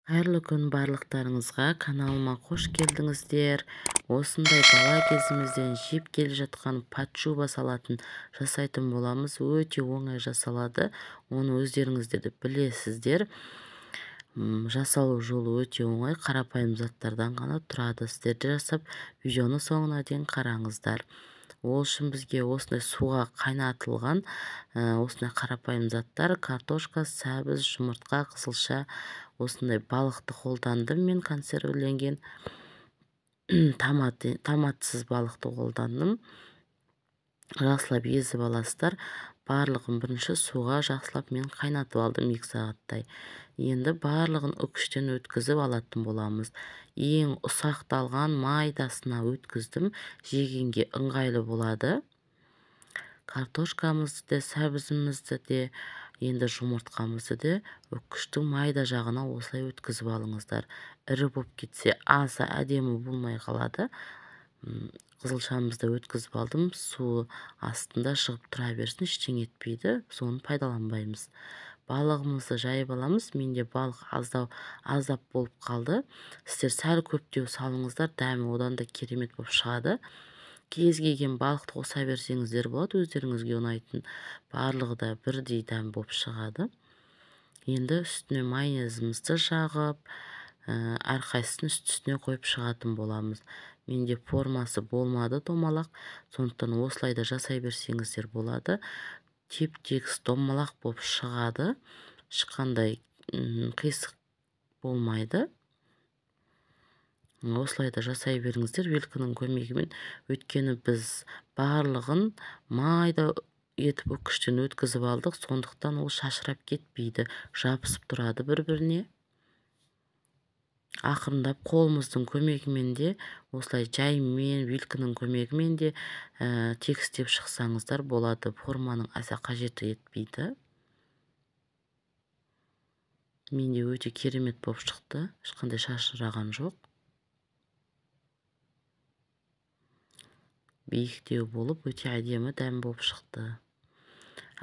Қайырлы күн барлықтарыңызға, каналыма қош келдіңіздер. Осындай бала кезімізден жеп келе жатқан пачуба салатын жасайтын боламыз. Өте оңай жасалады. Оны өздеріңіздер де білесіздер. Жасалу жолы өте оңай, қарапайым заттардан ғана тұрады. Сіздер де жасап, видеоны соңына дейін қараңыздар. Ол үшін бізге осындай суға қайнатылған осындай қарапайым заттар: картошка, сәбіз, жұмыртқа, қызылша, осындай балықты қолдандым. Мен консервіленген томатсыз балықты қолдандым. Жақсылап езіп аласыздар. Барлығын бірінші суға жақсылап мен қайнатып алдым 2 сағаттай. Енді барлығын үкіштен өткізіп алатын боламыз. Ең ұсақталған майдасына өткіздім. Жегенге ыңғайлы болады. Картошкамызды да, сәбізімізді де, енді жұмыртқамызды да үкіштің майда жағына осылай өткізіп алыңыздар. Ірі болып кетсе аса әдемі болмай қалады. Қызылшамызды өткізіп алдым. Су астында шығып тұра берсін, ештеңе етпейді. Соны пайдаланбаймыз. Балығымызды жайып аламыз. Менде балық аздап болып қалды. Сіздер сәл көптеу салыңыздар, дәмі одан да керемет болып шығады. Кез келген балықты қоса берсеңіздер болады, өздеріңізге ұнайтын. Барлығы да бірдей дәм болып шығады. Енді үстіне майонезімізді жағып, әрқайсысын үстіне қойып шығатын боламыз. Менде формасы болмады домалақ, сондықтан осылай да жасай берсеңіздер болады. Теп-тегіс домалақ болып шығады. Шыққандай қисық болмайды. Осылай да жасай беріңіздер вилканың көмегімен. Өйткені біз барлығын майда етіп үкіштен өткізіп алдық, сондықтан ол шашырап кетпейді, жабысып тұрады бір-біріне. Ақырындап қолымыздың көмегімен де, осылай жаймен, вилканың көмегімен де тегістеп шықсаңыздар болады. Форманың аса қажеті етпейді. Менде өте керемет болып шықты, ешқандай шашыраған жоқ. Биіктеу болып, өте әдемі дәм болып шықты.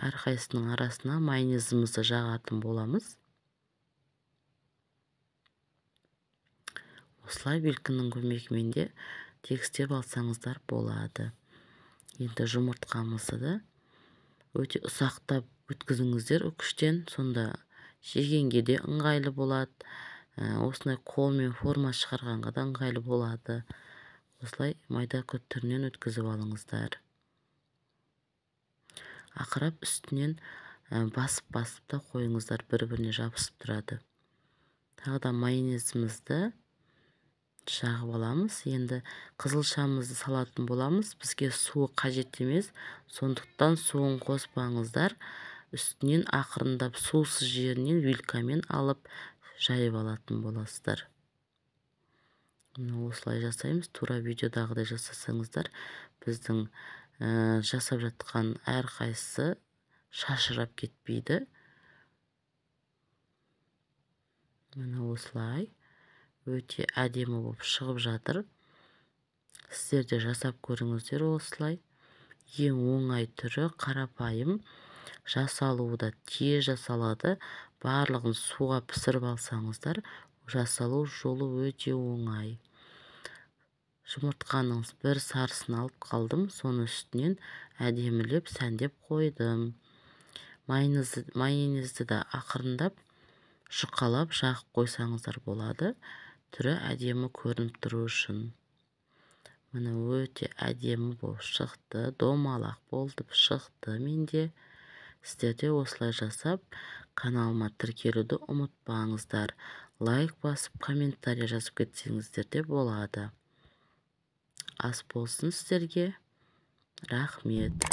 Әрқайсының арасына майонезімізді жағатын боламыз. Осылай вилканың көмегімен де тегістеп алсаңыздар болады. Енді жұмыртқамызды да өте ұсақтап өткізіңіздер үкіштен, сонда жегенге де ыңғайлы болады. Осындай қолмен форма шығарғанға да ыңғайлы болады. Осылай майда көттерінен өткізіп алыңыздар. Ақырап үстінен басып та қойыңыздар, бір-біріне жабысып тұрады. Тағы да майонезімізді жағып аламыз. Енді қызылшамызды салатын боламыз. Бізге суы қажет емес, сондықтан суын қоспаңыздар. Үстінен ақырындап сусыз жерінен вилкамен алып жайып алатын боласыздар. Осылай жасаймыз. Тура видеодағыдай жасасаңыздар, біздің жасап жатқан әрқайсысы шашырап кетпейді. Міне осылай өте әдемі болып шығып жатыр. Сіздер де жасап көріңіздер осылай. Ең оңай түрі, қарапайым, жасалуы да тез жасалады. Барлығын суға пісіріп алсаңыздар, жасалу жолы өте оңай. Жұмыртқаның бір сарысын алып қалдым, соны үстінен әдемілеп сәндеп қойдым. Майонезді да ақырындап жұқалап жағып қойсаңыздар болады, түрі әдемі көрініп тұру үшін. Міне өте әдемі болып шықты, домалақ болып шықты менде. Сіздер де осылай жасап, каналыма тіркелуді ұмытпаңыздар. Лайк басып, комментарий жазып кетсеңіздер де болады. Ас болсын сіздерге. Рахмет.